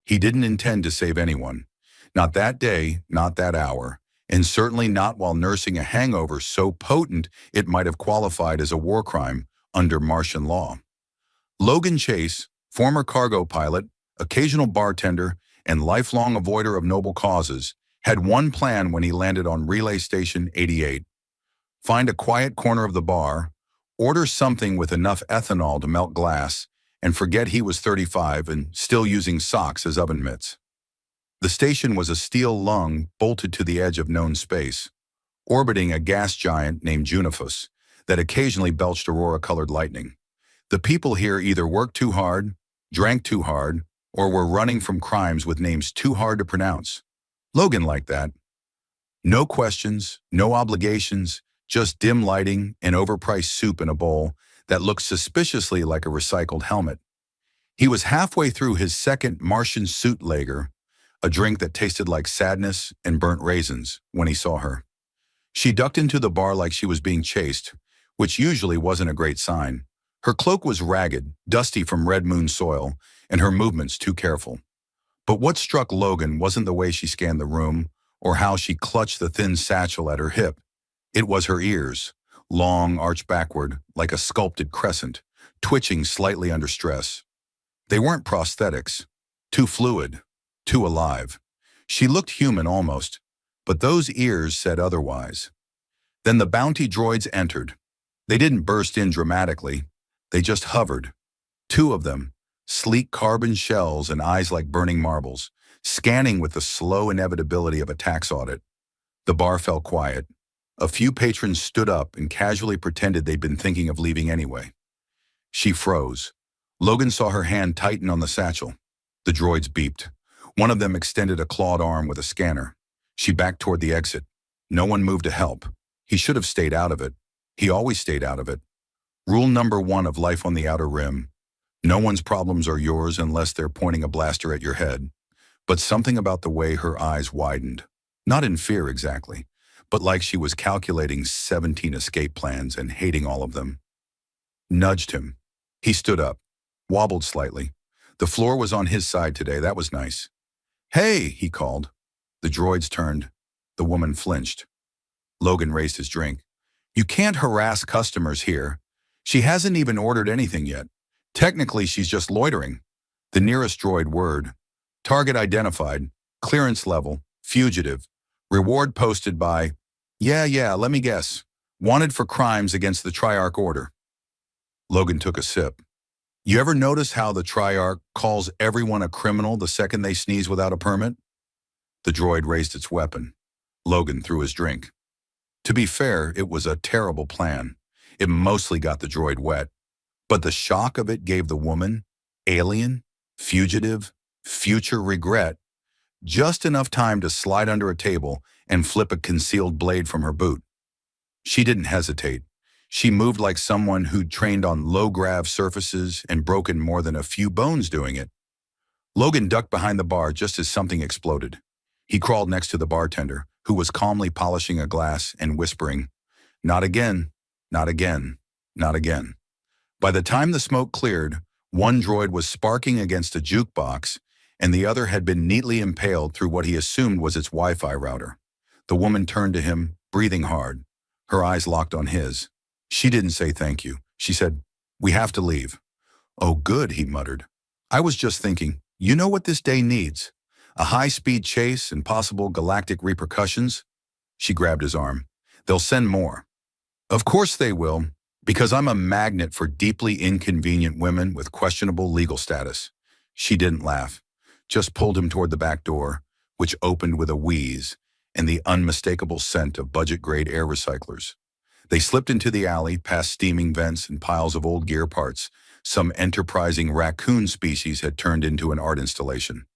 He didn't intend to save anyone. Not that day, not that hour, and certainly not while nursing a hangover so potent it might have qualified as a war crime under Martian law. Logan Chase, former cargo pilot, occasional bartender, and lifelong avoider of noble causes, had one plan when he landed on Relay Station 88. Find a quiet corner of the bar, order something with enough ethanol to melt glass, and forget he was 35 and still using socks as oven mitts. The station was a steel lung bolted to the edge of known space, orbiting a gas giant named Junifus that occasionally belched aurora-colored lightning. The people here either worked too hard, drank too hard, or were running from crimes with names too hard to pronounce. Logan liked that. No questions, no obligations, just dim lighting and overpriced soup in a bowl that looked suspiciously like a recycled helmet. He was halfway through his second Martian suit lager, a drink that tasted like sadness and burnt raisins, when he saw her. She ducked into the bar like she was being chased, which usually wasn't a great sign. Her cloak was ragged, dusty from Red Moon soil, and her movements too careful. But what struck Logan wasn't the way she scanned the room or how she clutched the thin satchel at her hip. It was her ears, long, arched backward, like a sculpted crescent, twitching slightly under stress. They weren't prosthetics, too fluid, too alive. She looked human almost, but those ears said otherwise. Then the bounty droids entered. They didn't burst in dramatically. They just hovered. Two of them, sleek carbon shells and eyes like burning marbles, scanning with the slow inevitability of a tax audit. The bar fell quiet. A few patrons stood up and casually pretended they'd been thinking of leaving anyway. She froze. Logan saw her hand tighten on the satchel. The droids beeped. One of them extended a clawed arm with a scanner. She backed toward the exit. No one moved to help. He should have stayed out of it. He always stayed out of it. Rule number 1 of life on the Outer Rim. No one's problems are yours unless they're pointing a blaster at your head. But something about the way her eyes widened. Not in fear exactly, but like she was calculating 17 escape plans and hating all of them. Nudged him. He stood up, wobbled slightly. The floor was on his side today, that was nice. "Hey," he called. The droids turned. The woman flinched. Logan raised his drink. "You can't harass customers here. She hasn't even ordered anything yet. Technically, she's just loitering." The nearest droid word. "Target identified. Clearance level. Fugitive. Reward posted by..." Yeah, let me guess. "Wanted for crimes against the Triarch Order." Logan took a sip. You ever notice how the Triarch calls everyone a criminal the second they sneeze without a permit? The droid raised its weapon. Logan threw his drink. To be fair, it was a terrible plan. It mostly got the droid wet. But the shock of it gave the woman, alien, fugitive, future regret, just enough time to slide under a table and flip a concealed blade from her boot. She didn't hesitate. She moved like someone who'd trained on low-grav surfaces and broken more than a few bones doing it. Logan ducked behind the bar just as something exploded. He crawled next to the bartender, who was calmly polishing a glass and whispering, "Not again, not again, not again." By the time the smoke cleared, one droid was sparking against a jukebox, and the other had been neatly impaled through what he assumed was its Wi-Fi router. The woman turned to him, breathing hard. Her eyes locked on his. She didn't say thank you. She said, "We have to leave." "Oh, good," he muttered. "I was just thinking, you know what this day needs? A high-speed chase and possible galactic repercussions?" She grabbed his arm. "They'll send more." "Of course they will, because I'm a magnet for deeply inconvenient women with questionable legal status." She didn't laugh, just pulled him toward the back door, which opened with a wheeze and the unmistakable scent of budget-grade air recyclers. They slipped into the alley, past steaming vents and piles of old gear parts. Some enterprising raccoon species had turned into an art installation.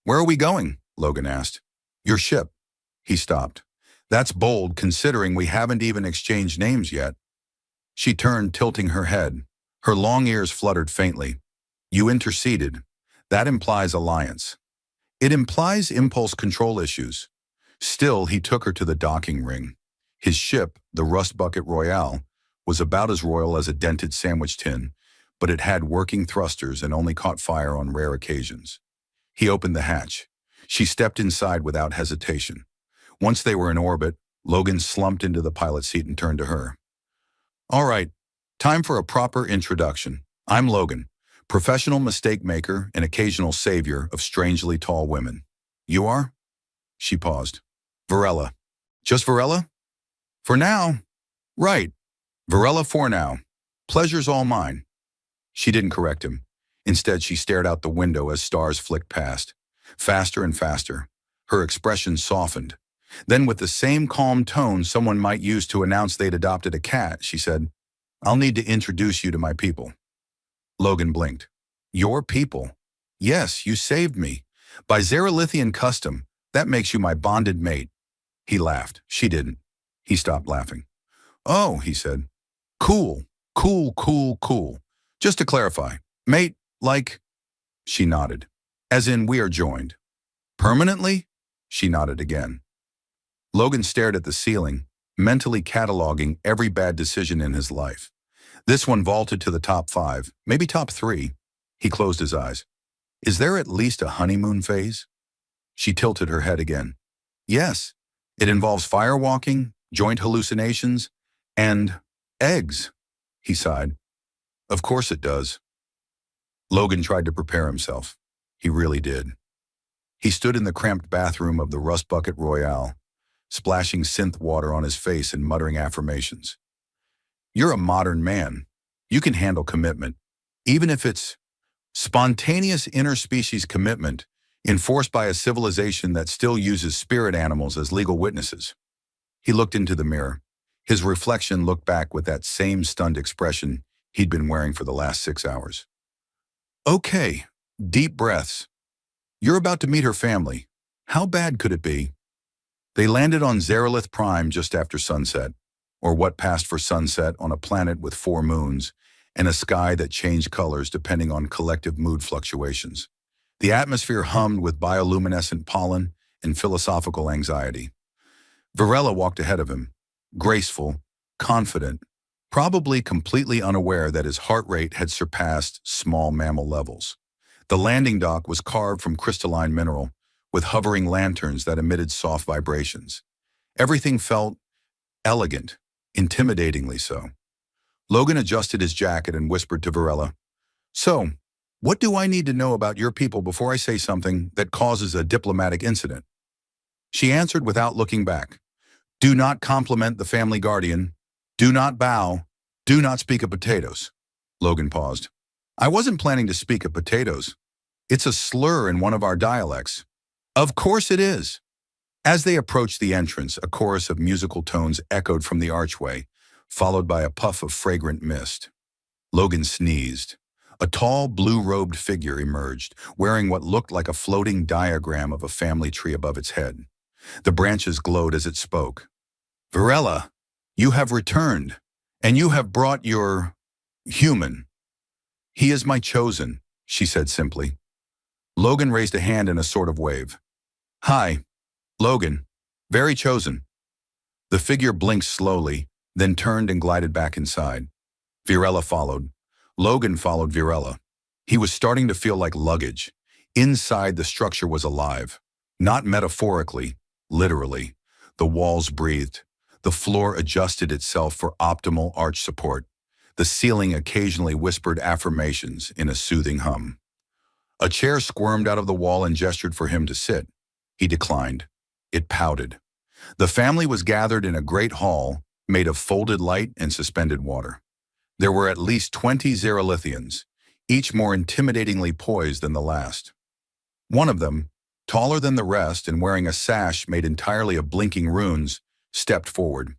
"Where are we going?" Logan asked. "Your ship." He stopped. "That's bold, considering we haven't even exchanged names yet." She turned, tilting her head. Her long ears fluttered faintly. "You interceded. That implies alliance. It implies impulse control issues." Still, he took her to the docking ring. His ship, the Rust Bucket Royale, was about as royal as a dented sandwich tin, but it had working thrusters and only caught fire on rare occasions. He opened the hatch. She stepped inside without hesitation. Once they were in orbit, Logan slumped into the pilot seat and turned to her. All right, time for a proper introduction. I'm Logan, professional mistake maker and occasional savior of strangely tall women. You are? She paused. Varela. Just Varela? For now. Right. Varela for now. Pleasure's all mine. She didn't correct him. Instead, she stared out the window as stars flicked past. Faster and faster. Her expression softened. Then, with the same calm tone someone might use to announce they'd adopted a cat, she said, I'll need to introduce you to my people. Logan blinked. Your people? Yes, you saved me. By Xerolithian custom, that makes you my bonded mate. He laughed. She didn't. He stopped laughing. Oh, he said. Cool, cool, cool, cool. Just to clarify, mate, like... She nodded. As in, we are joined. Permanently? She nodded again. Logan stared at the ceiling, mentally cataloging every bad decision in his life. This one vaulted to the top 5, maybe top 3. He closed his eyes. Is there at least a honeymoon phase? She tilted her head again. Yes, it involves firewalking, joint hallucinations, and eggs, he sighed. Of course it does. Logan tried to prepare himself. He really did. He stood in the cramped bathroom of the Rust Bucket Royale, splashing synth water on his face and muttering affirmations. You're a modern man. You can handle commitment, even if it's spontaneous interspecies commitment enforced by a civilization that still uses spirit animals as legal witnesses. He looked into the mirror. His reflection looked back with that same stunned expression he'd been wearing for the last 6 hours. Okay, deep breaths. You're about to meet her family. How bad could it be? They landed on Xerolith Prime just after sunset, or what passed for sunset on a planet with 4 moons, and a sky that changed colors depending on collective mood fluctuations. The atmosphere hummed with bioluminescent pollen and philosophical anxiety. Varela walked ahead of him, graceful, confident, probably completely unaware that his heart rate had surpassed small mammal levels. The landing dock was carved from crystalline mineral, with hovering lanterns that emitted soft vibrations. Everything felt elegant, intimidatingly so. Logan adjusted his jacket and whispered to Varela, So, what do I need to know about your people before I say something that causes a diplomatic incident? She answered without looking back. Do not compliment the family guardian. Do not bow. Do not speak of potatoes. Logan paused. I wasn't planning to speak of potatoes. It's a slur in one of our dialects. Of course it is. As they approached the entrance, a chorus of musical tones echoed from the archway, followed by a puff of fragrant mist. Logan sneezed. A tall, blue-robed figure emerged, wearing what looked like a floating diagram of a family tree above its head. The branches glowed as it spoke. Varela, you have returned, and you have brought your human. He is my chosen, she said simply. Logan raised a hand in a sort of wave. Hi, Logan, very chosen. The figure blinked slowly, then turned and glided back inside. Varela followed. Logan followed Varela. He was starting to feel like luggage. Inside, the structure was alive. Not metaphorically, literally. The walls breathed. The floor adjusted itself for optimal arch support. The ceiling occasionally whispered affirmations in a soothing hum. A chair squirmed out of the wall and gestured for him to sit. He declined. It pouted. The family was gathered in a great hall made of folded light and suspended water. There were at least 20 Xerolithians, each more intimidatingly poised than the last. One of them, taller than the rest and wearing a sash made entirely of blinking runes, stepped forward.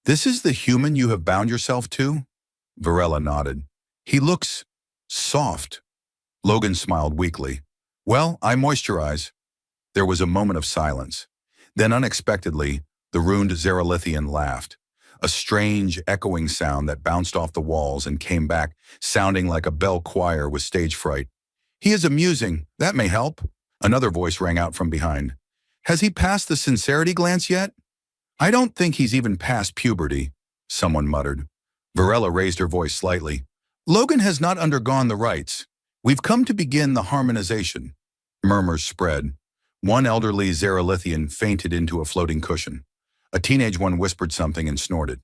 This is the human you have bound yourself to? Varela nodded. He looks soft. Logan smiled weakly. Well, I moisturize. There was a moment of silence. Then unexpectedly, the runed Xerolithian laughed. A strange, echoing sound that bounced off the walls and came back, sounding like a bell choir with stage fright. He is amusing. That may help. Another voice rang out from behind. Has he passed the sincerity glance yet? I don't think he's even past puberty, someone muttered. Varela raised her voice slightly. Logan has not undergone the rites. We've come to begin the harmonization. Murmurs spread. One elderly Xerolithian fainted into a floating cushion. A teenage one whispered something and snorted.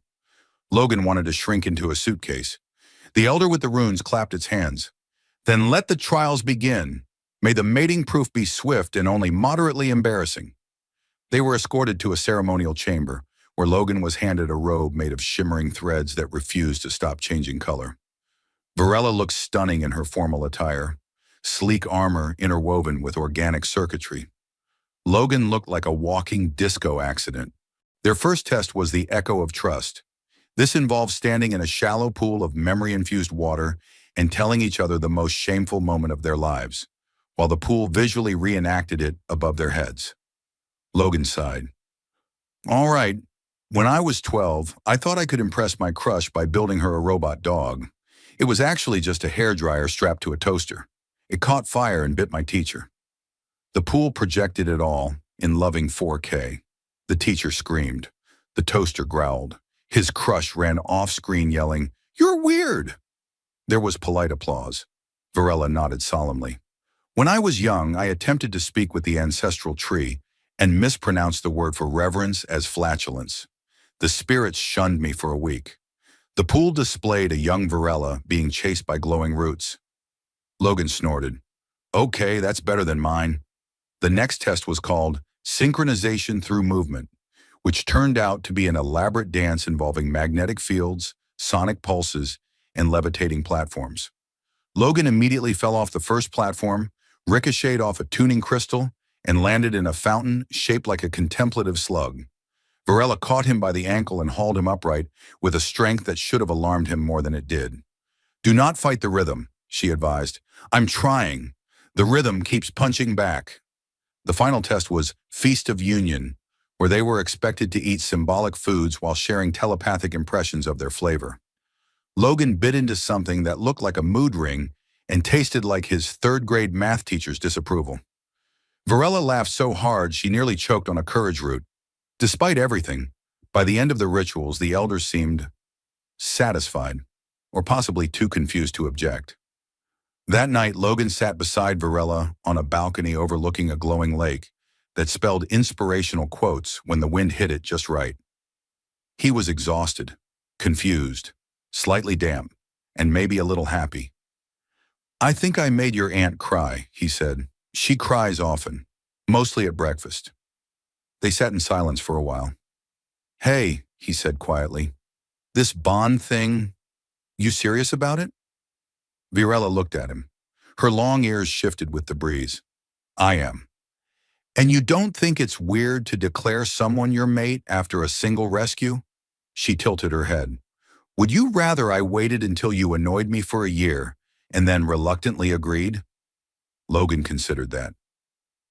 Logan wanted to shrink into a suitcase. The elder with the runes clapped its hands. Then let the trials begin. May the mating proof be swift and only moderately embarrassing. They were escorted to a ceremonial chamber, where Logan was handed a robe made of shimmering threads that refused to stop changing color. Varela looked stunning in her formal attire, sleek armor interwoven with organic circuitry. Logan looked like a walking disco accident. Their first test was the Echo of Trust. This involved standing in a shallow pool of memory-infused water and telling each other the most shameful moment of their lives, while the pool visually reenacted it above their heads. Logan sighed. All right, when I was 12, I thought I could impress my crush by building her a robot dog. It was actually just a hairdryer strapped to a toaster. It caught fire and bit my teacher. The pool projected it all in loving 4K. The teacher screamed. The toaster growled. His crush ran off-screen yelling, "You're weird!" There was polite applause. Varela nodded solemnly. When I was young, I attempted to speak with the ancestral tree and mispronounced the word for reverence as flatulence. The spirits shunned me for a week. The pool displayed a young Varela being chased by glowing roots. Logan snorted. Okay, that's better than mine. The next test was called Synchronization Through Movement, which turned out to be an elaborate dance involving magnetic fields, sonic pulses, and levitating platforms. Logan immediately fell off the first platform, ricocheted off a tuning crystal, and landed in a fountain shaped like a contemplative slug. Varela caught him by the ankle and hauled him upright with a strength that should have alarmed him more than it did. Do not fight the rhythm, she advised. I'm trying. The rhythm keeps punching back. The final test was Feast of Union, where they were expected to eat symbolic foods while sharing telepathic impressions of their flavor. Logan bit into something that looked like a mood ring and tasted like his third-grade math teacher's disapproval. Varela laughed so hard she nearly choked on a courage root. Despite everything, by the end of the rituals, the elders seemed satisfied, or possibly too confused to object. That night, Logan sat beside Varela on a balcony overlooking a glowing lake that spelled inspirational quotes when the wind hit it just right. He was exhausted, confused, slightly damp, and maybe a little happy. I think I made your aunt cry, he said. She cries often, mostly at breakfast. They sat in silence for a while. Hey, he said quietly, this bond thing, you serious about it? Varela looked at him. Her long ears shifted with the breeze. I am. And you don't think it's weird to declare someone your mate after a single rescue? She tilted her head. Would you rather I waited until you annoyed me for a year and then reluctantly agreed? Logan considered that.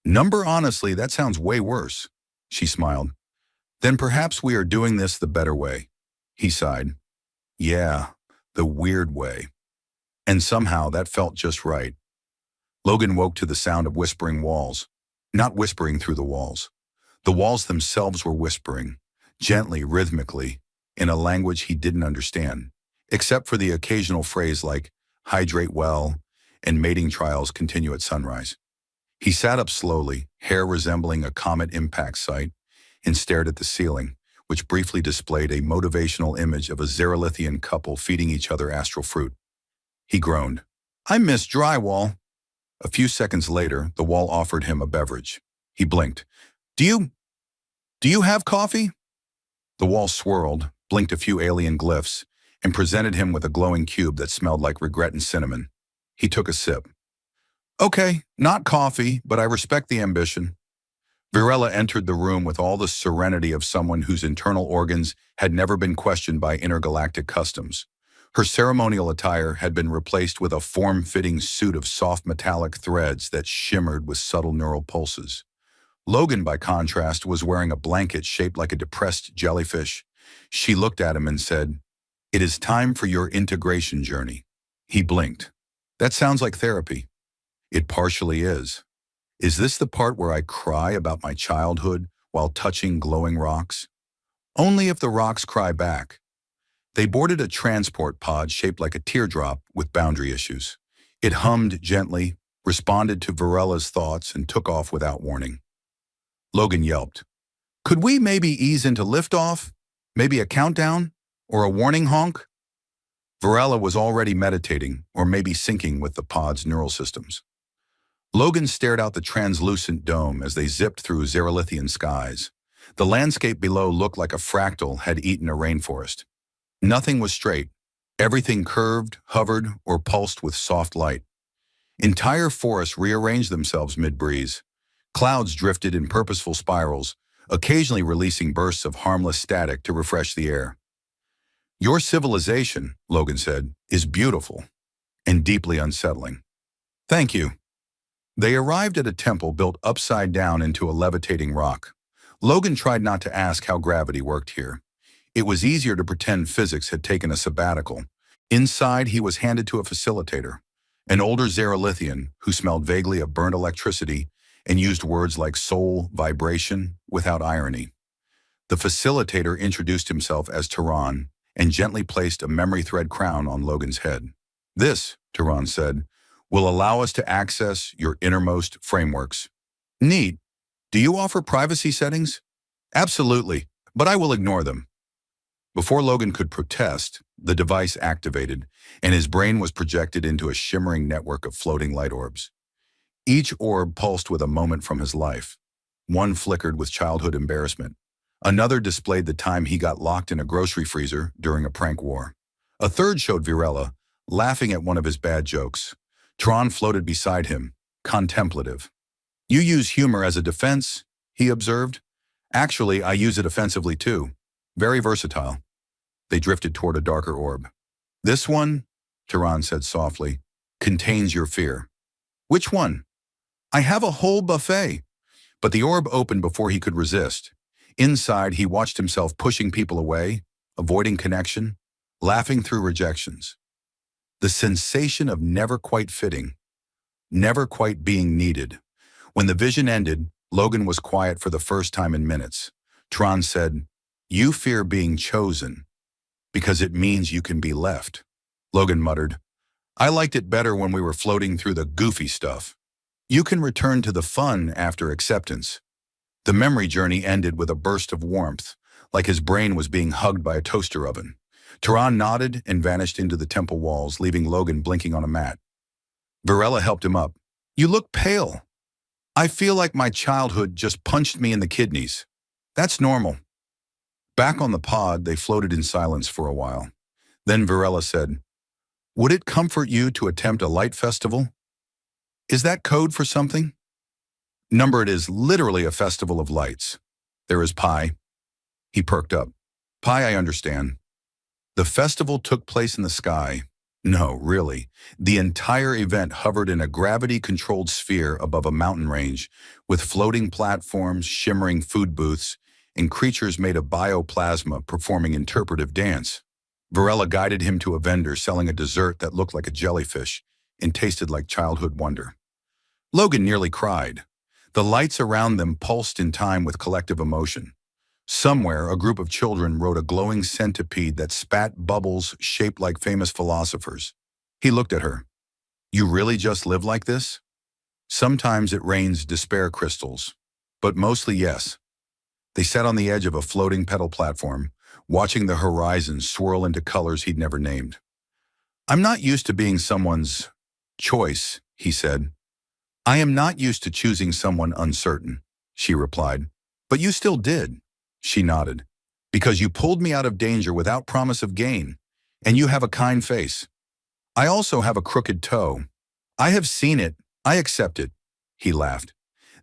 Honestly, that sounds way worse. She smiled. Then perhaps we are doing this the better way. He sighed. Yeah, the weird way. And somehow that felt just right. Logan woke to the sound of whispering walls. Not whispering through the walls. The walls themselves were whispering, gently, rhythmically, in a language he didn't understand, except for the occasional phrase like, hydrate well, and mating trials continue at sunrise. He sat up slowly, hair resembling a comet impact site, and stared at the ceiling, which briefly displayed a motivational image of a Xerolithian couple feeding each other astral fruit. He groaned. I miss drywall. A few seconds later, the wall offered him a beverage. He blinked. Do you have coffee? The wall swirled, blinked a few alien glyphs, and presented him with a glowing cube that smelled like regret and cinnamon. He took a sip. Okay, not coffee, but I respect the ambition. Varela entered the room with all the serenity of someone whose internal organs had never been questioned by intergalactic customs. Her ceremonial attire had been replaced with a form-fitting suit of soft metallic threads that shimmered with subtle neural pulses. Logan, by contrast, was wearing a blanket shaped like a depressed jellyfish. She looked at him and said, It is time for your integration journey. He blinked. That sounds like therapy. It partially is. Is this the part where I cry about my childhood while touching glowing rocks? Only if the rocks cry back. They boarded a transport pod shaped like a teardrop with boundary issues. It hummed gently, responded to Varela's thoughts, and took off without warning. Logan yelped. Could we maybe ease into liftoff? Maybe a countdown? Or a warning honk? Varela was already meditating, or maybe syncing with the pod's neural systems. Logan stared out the translucent dome as they zipped through Xerilithian skies. The landscape below looked like a fractal had eaten a rainforest. Nothing was straight. Everything curved, hovered, or pulsed with soft light. Entire forests rearranged themselves mid-breeze. Clouds drifted in purposeful spirals, occasionally releasing bursts of harmless static to refresh the air. Your civilization, Logan said, is beautiful and deeply unsettling. Thank you. They arrived at a temple built upside down into a levitating rock. Logan tried not to ask how gravity worked here. It was easier to pretend physics had taken a sabbatical. Inside, he was handed to a facilitator, an older Xerilithian who smelled vaguely of burnt electricity and used words like soul, vibration, without irony. The facilitator introduced himself as Tehran and gently placed a memory thread crown on Logan's head. This, Tehran said, will allow us to access your innermost frameworks. Neat. Do you offer privacy settings? Absolutely, but I will ignore them. Before Logan could protest, the device activated, and his brain was projected into a shimmering network of floating light orbs. Each orb pulsed with a moment from his life. One flickered with childhood embarrassment. Another displayed the time he got locked in a grocery freezer during a prank war. A third showed Varela, laughing at one of his bad jokes. Tron floated beside him, contemplative. You use humor as a defense, he observed. Actually, I use it offensively too. Very versatile. They drifted toward a darker orb. This one, Tehran said softly, contains your fear. Which one? I have a whole buffet. But the orb opened before he could resist. Inside, he watched himself pushing people away, avoiding connection, laughing through rejections. The sensation of never quite fitting, never quite being needed. When the vision ended, Logan was quiet for the first time in minutes. Tron said, You fear being chosen because it means you can be left. Logan muttered, I liked it better when we were floating through the goofy stuff. You can return to the fun after acceptance. The memory journey ended with a burst of warmth, like his brain was being hugged by a toaster oven. Tehran nodded and vanished into the temple walls, leaving Logan blinking on a mat. Varela helped him up. You look pale. I feel like my childhood just punched me in the kidneys. That's normal. Back on the pod, they floated in silence for a while. Then Varela said, Would it comfort you to attempt a light festival? Is that code for something? Number, it is literally a festival of lights. There is pie. He perked up. Pie, I understand. The festival took place in the sky. No, really. The entire event hovered in a gravity-controlled sphere above a mountain range, with floating platforms, shimmering food booths, and creatures made of bioplasma performing interpretive dance. Varela guided him to a vendor selling a dessert that looked like a jellyfish and tasted like childhood wonder. Logan nearly cried. The lights around them pulsed in time with collective emotion. Somewhere, a group of children rode a glowing centipede that spat bubbles shaped like famous philosophers. He looked at her. You really just live like this? Sometimes it rains despair crystals, but mostly yes. They sat on the edge of a floating pedal platform, watching the horizon swirl into colors he'd never named. I'm not used to being someone's choice, he said. I am not used to choosing someone uncertain, she replied. But you still did, she nodded. Because you pulled me out of danger without promise of gain, and you have a kind face. I also have a crooked toe. I have seen it. I accept it, he laughed.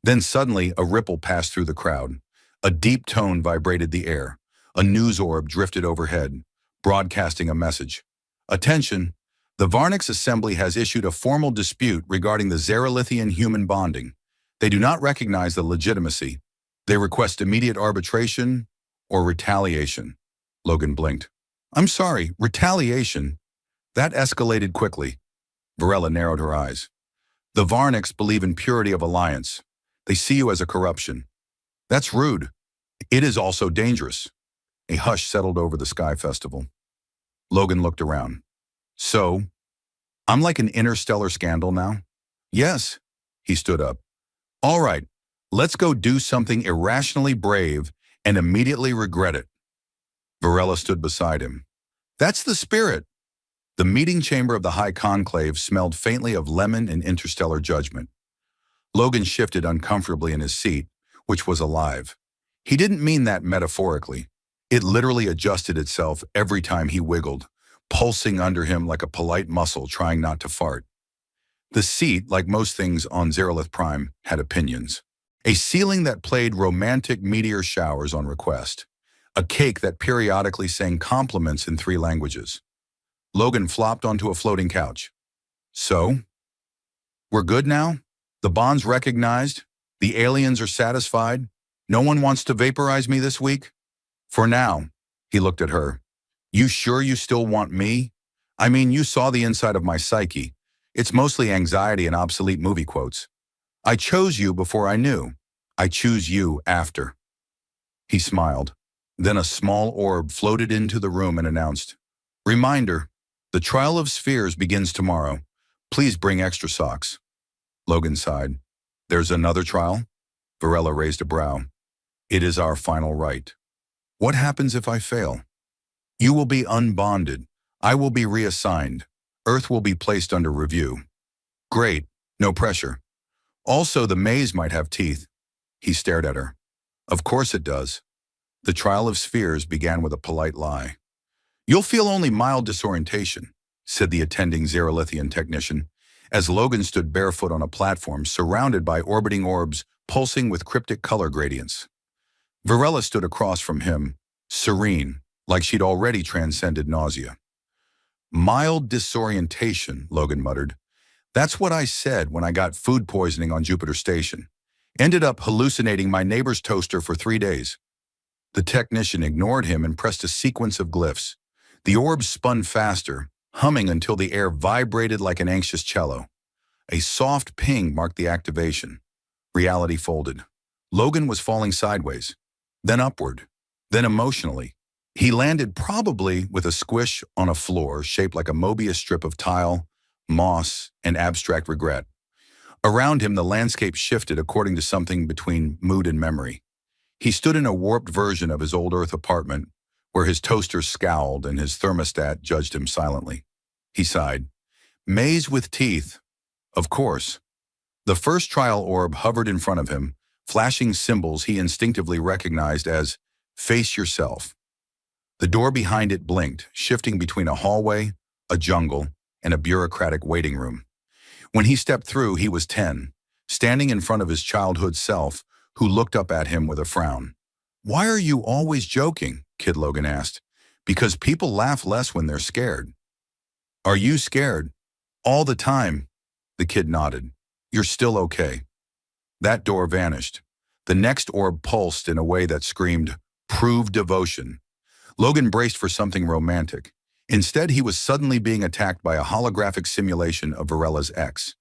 Then suddenly a ripple passed through the crowd. A deep tone vibrated the air. A news orb drifted overhead, broadcasting a message. Attention! The Varnix Assembly has issued a formal dispute regarding the Xerilithian human bonding. They do not recognize the legitimacy. They request immediate arbitration or retaliation. Logan blinked. I'm sorry, retaliation? That escalated quickly. Varela narrowed her eyes. The Varnix believe in purity of alliance. They see you as a corruption. That's rude. It is also dangerous. A hush settled over the Sky Festival. Logan looked around. So, I'm like an interstellar scandal now? Yes. He stood up. All right, let's go do something irrationally brave and immediately regret it. Varela stood beside him. That's the spirit. The meeting chamber of the High Conclave smelled faintly of lemon and interstellar judgment. Logan shifted uncomfortably in his seat, which was alive. He didn't mean that metaphorically. It literally adjusted itself every time he wiggled, pulsing under him like a polite muscle trying not to fart. The seat, like most things on Zerolith Prime, had opinions. A ceiling that played romantic meteor showers on request. A cake that periodically sang compliments in 3 languages. Logan flopped onto a floating couch. So? We're good now? The bond's recognized? The aliens are satisfied? No one wants to vaporize me this week? For now, he looked at her. You sure you still want me? I mean, you saw the inside of my psyche. It's mostly anxiety and obsolete movie quotes. I chose you before I knew. I choose you after. He smiled. Then a small orb floated into the room and announced, Reminder, the trial of spheres begins tomorrow. Please bring extra socks. Logan sighed. There's another trial? Varela raised a brow. It is our final right. What happens if I fail? You will be unbonded. I will be reassigned. Earth will be placed under review. Great, no pressure. Also, the maze might have teeth. He stared at her. Of course it does. The trial of spheres began with a polite lie. You'll feel only mild disorientation, said the attending Zerolithian technician, as Logan stood barefoot on a platform surrounded by orbiting orbs pulsing with cryptic color gradients. Varela stood across from him, serene, like she'd already transcended nausea. Mild disorientation, Logan muttered. That's what I said when I got food poisoning on Jupiter Station. Ended up hallucinating my neighbor's toaster for 3 days. The technician ignored him and pressed a sequence of glyphs. The orbs spun faster, humming until the air vibrated like an anxious cello. A soft ping marked the activation. Reality folded. Logan was falling sideways, then upward, then emotionally. He landed probably with a squish on a floor shaped like a Mobius strip of tile, moss, and abstract regret. Around him, the landscape shifted according to something between mood and memory. He stood in a warped version of his old Earth apartment, where his toaster scowled and his thermostat judged him silently. He sighed. Maze with teeth. Of course. The first trial orb hovered in front of him, flashing symbols he instinctively recognized as face yourself. The door behind it blinked, shifting between a hallway, a jungle, and a bureaucratic waiting room. When he stepped through, he was 10, standing in front of his childhood self, who looked up at him with a frown. Why are you always joking? Kid Logan asked. Because people laugh less when they're scared. Are you scared? All the time. The kid nodded. You're still okay. That door vanished. The next orb pulsed in a way that screamed, prove devotion. Logan braced for something romantic. Instead, he was suddenly being attacked by a holographic simulation of Varela's ex,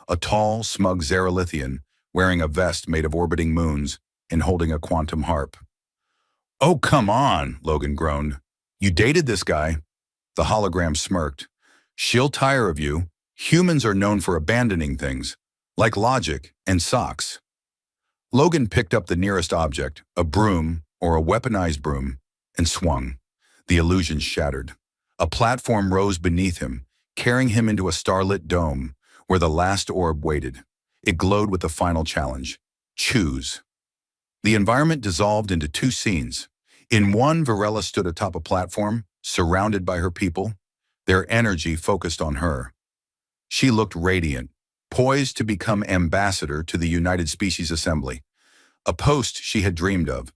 a tall, smug Zerolithian wearing a vest made of orbiting moons and holding a quantum harp. Oh, come on, Logan groaned. You dated this guy? The hologram smirked. She'll tire of you. Humans are known for abandoning things, like logic and socks. Logan picked up the nearest object, a broom or a weaponized broom, and swung. The illusion shattered. A platform rose beneath him, carrying him into a starlit dome, where the last orb waited. It glowed with the final challenge. Choose. The environment dissolved into 2 scenes. In one, Varela stood atop a platform, surrounded by her people, their energy focused on her. She looked radiant, poised to become ambassador to the United Species Assembly, a post she had dreamed of.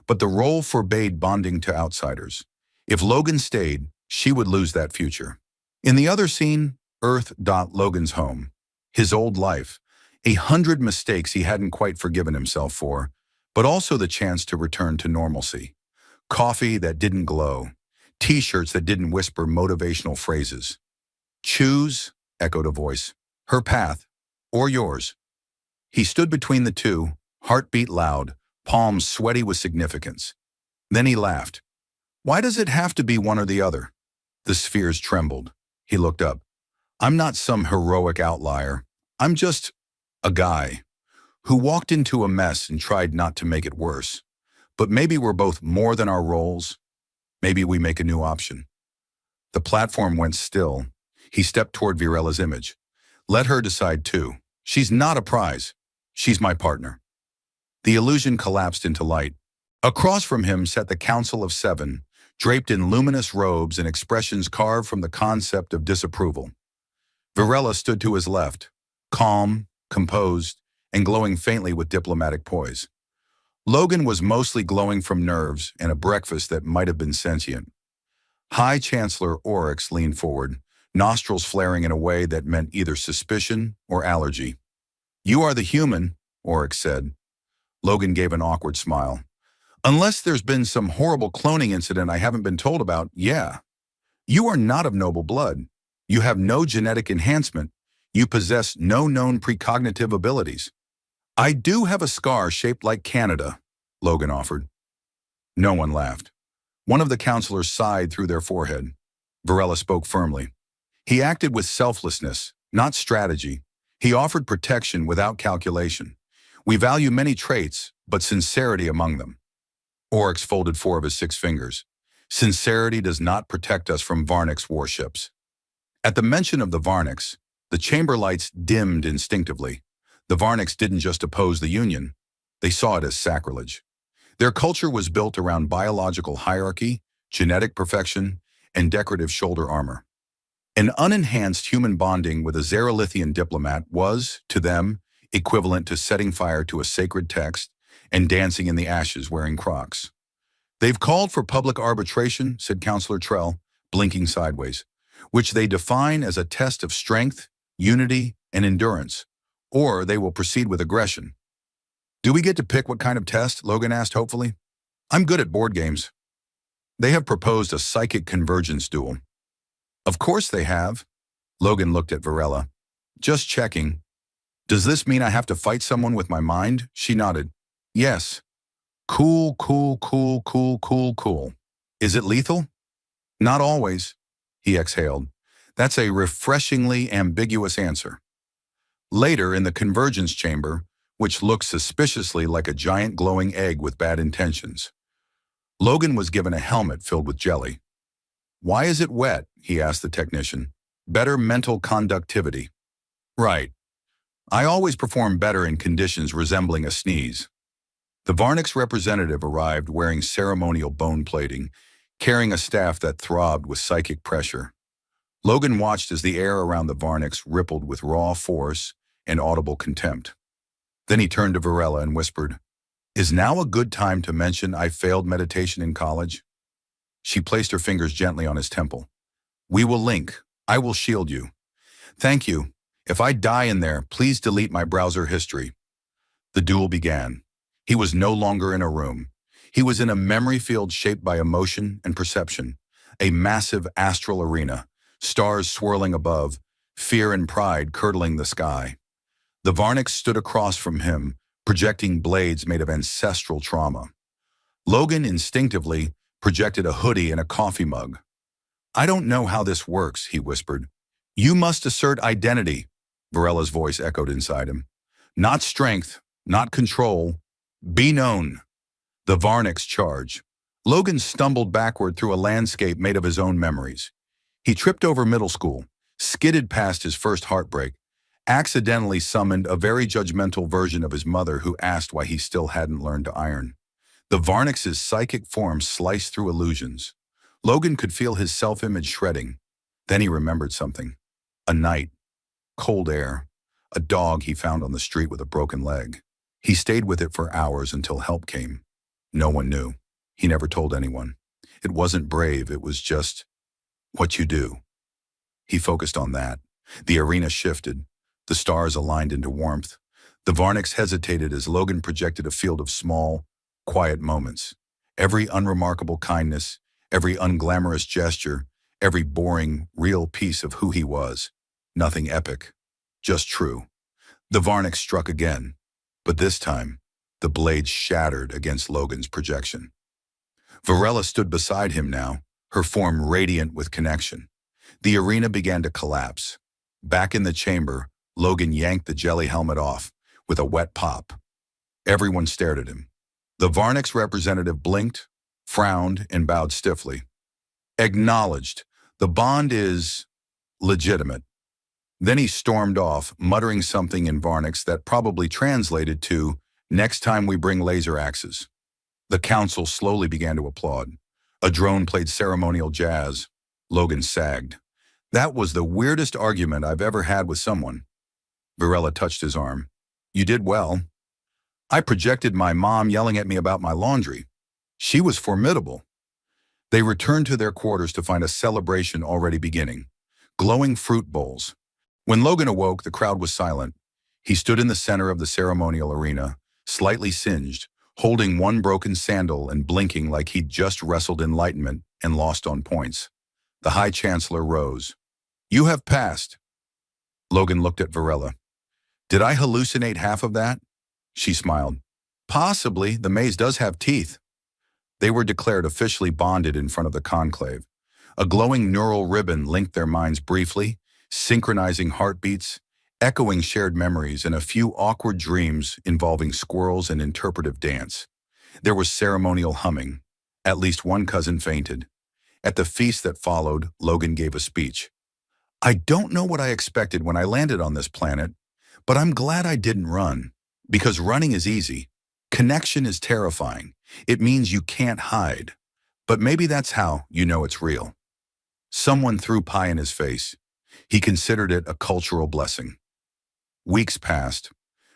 But the role forbade bonding to outsiders. If Logan stayed, she would lose that future. In the other scene, Earth. Logan's home. His old life. 100 mistakes he hadn't quite forgiven himself for, but also the chance to return to normalcy. Coffee that didn't glow. T-shirts that didn't whisper motivational phrases. Choose, echoed a voice. Her path, or yours. He stood between the two, heartbeat loud, palms sweaty with significance. Then he laughed. Why does it have to be one or the other? The spheres trembled. He looked up. I'm not some heroic outlier. I'm just a guy who walked into a mess and tried not to make it worse. But maybe we're both more than our roles. Maybe we make a new option. The platform went still. He stepped toward Virella's image. Let her decide too. She's not a prize. She's my partner. The illusion collapsed into light. Across from him sat the Council of Seven, draped in luminous robes and expressions carved from the concept of disapproval. Virella stood to his left, calm, composed, and glowing faintly with diplomatic poise. Logan was mostly glowing from nerves and a breakfast that might have been sentient. High Chancellor Oryx leaned forward, nostrils flaring in a way that meant either suspicion or allergy. You are the human, Oryx said. Logan gave an awkward smile. Unless there's been some horrible cloning incident I haven't been told about, yeah. You are not of noble blood. You have no genetic enhancement. You possess no known precognitive abilities. I do have a scar shaped like Canada, Logan offered. No one laughed. One of the counselors sighed through their forehead. Virella spoke firmly. He acted with selflessness, not strategy. He offered protection without calculation. We value many traits, but sincerity among them. Oryx folded 4 of his 6 fingers. Sincerity does not protect us from Varnix warships. At the mention of the Varnix, the chamber lights dimmed instinctively. The Varnix didn't just oppose the Union. They saw it as sacrilege. Their culture was built around biological hierarchy, genetic perfection, and decorative shoulder armor. An unenhanced human bonding with a Xerolithian diplomat was, to them, equivalent to setting fire to a sacred text and dancing in the ashes wearing Crocs. They've called for public arbitration, said Counselor Trell, blinking sideways, which they define as a test of strength, unity, and endurance, or they will proceed with aggression. Do we get to pick what kind of test? Logan asked hopefully. I'm good at board games. They have proposed a psychic convergence duel. Of course they have. Logan looked at Virella. Just checking. Does this mean I have to fight someone with my mind? She nodded. Yes. Cool, cool, cool, cool, cool, cool. Is it lethal? Not always, he exhaled. That's a refreshingly ambiguous answer. Later, in the convergence chamber, which looked suspiciously like a giant glowing egg with bad intentions, Logan was given a helmet filled with jelly. Why is it wet? He asked the technician. Better mental conductivity. Right. I always perform better in conditions resembling a sneeze. The Varnix representative arrived wearing ceremonial bone plating, carrying a staff that throbbed with psychic pressure. Logan watched as the air around the Varnix rippled with raw force and audible contempt. Then he turned to Virella and whispered, Is now a good time to mention I failed meditation in college? She placed her fingers gently on his temple. We will link. I will shield you. Thank you. If I die in there, please delete my browser history. The duel began. He was no longer in a room. He was in a memory field shaped by emotion and perception, a massive astral arena, stars swirling above, fear and pride curdling the sky. The Varnix stood across from him, projecting blades made of ancestral trauma. Logan instinctively projected a hoodie and a coffee mug. I don't know how this works, he whispered. You must assert identity, Virella's voice echoed inside him. Not strength, not control. Be known. The Varnix charge. Logan stumbled backward through a landscape made of his own memories. He tripped over middle school, skidded past his first heartbreak, accidentally summoned a very judgmental version of his mother who asked why he still hadn't learned to iron. The Varnix's psychic form sliced through illusions. Logan could feel his self-image shredding. Then he remembered something. A night, cold air, a dog he found on the street with a broken leg. He stayed with it for hours until help came. No one knew. He never told anyone. It wasn't brave, it was just what you do. He focused on that. The arena shifted. The stars aligned into warmth. The Varnix hesitated as Logan projected a field of small, quiet moments. Every unremarkable kindness, every unglamorous gesture, every boring, real piece of who he was. Nothing epic, just true. The Varnix struck again, but this time, the blade shattered against Logan's projection. Virella stood beside him now, her form radiant with connection. The arena began to collapse. Back in the chamber, Logan yanked the jelly helmet off with a wet pop. Everyone stared at him. The Varnix representative blinked, frowned, and bowed stiffly. Acknowledged. The bond is legitimate. Then he stormed off, muttering something in Varnix that probably translated to, "Next time we bring laser axes." The council slowly began to applaud. A drone played ceremonial jazz. Logan sagged. That was the weirdest argument I've ever had with someone. Varela touched his arm. You did well. I projected my mom yelling at me about my laundry. She was formidable. They returned to their quarters to find a celebration already beginning. Glowing fruit bowls. When Logan awoke, the crowd was silent. He stood in the center of the ceremonial arena, slightly singed, holding one broken sandal and blinking like he'd just wrestled enlightenment and lost on points. The High Chancellor rose. You have passed. Logan looked at Varela. Did I hallucinate half of that? She smiled. Possibly, the maze does have teeth. They were declared officially bonded in front of the conclave. A glowing neural ribbon linked their minds briefly, synchronizing heartbeats, echoing shared memories, and a few awkward dreams involving squirrels and interpretive dance. There was ceremonial humming. At least one cousin fainted. At the feast that followed, Logan gave a speech. I don't know what I expected when I landed on this planet, but I'm glad I didn't run. Because running is easy. Connection is terrifying. It means you can't hide. But maybe that's how you know it's real. Someone threw pie in his face. He considered it a cultural blessing. Weeks passed.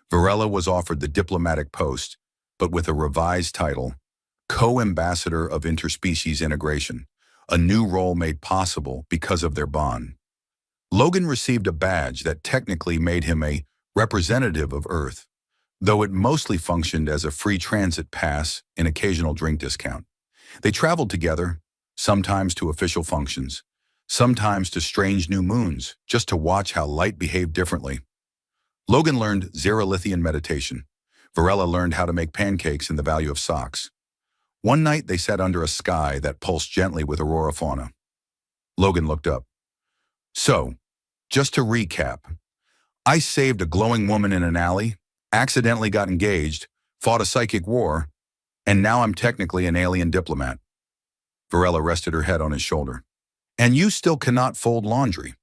Varela was offered the diplomatic post, but with a revised title, Co-Ambassador of Interspecies Integration, a new role made possible because of their bond. Logan received a badge that technically made him a representative of Earth, though it mostly functioned as a free transit pass and occasional drink discount. They traveled together, sometimes to official functions, sometimes to strange new moons, just to watch how light behaved differently. Logan learned Xerolithian meditation. Varela learned how to make pancakes and the value of socks. One night they sat under a sky that pulsed gently with aurora fauna. Logan looked up. So, just to recap, I saved a glowing woman in an alley, accidentally got engaged, fought a psychic war, and now I'm technically an alien diplomat. Varela rested her head on his shoulder. And you still cannot fold laundry.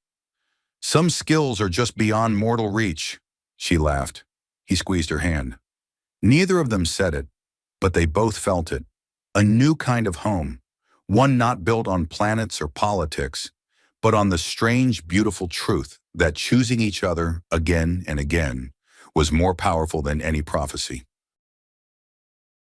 Some skills are just beyond mortal reach, she laughed. He squeezed her hand. Neither of them said it, but they both felt it. A new kind of home, one not built on planets or politics, but on the strange, beautiful truth that choosing each other again and again was more powerful than any prophecy.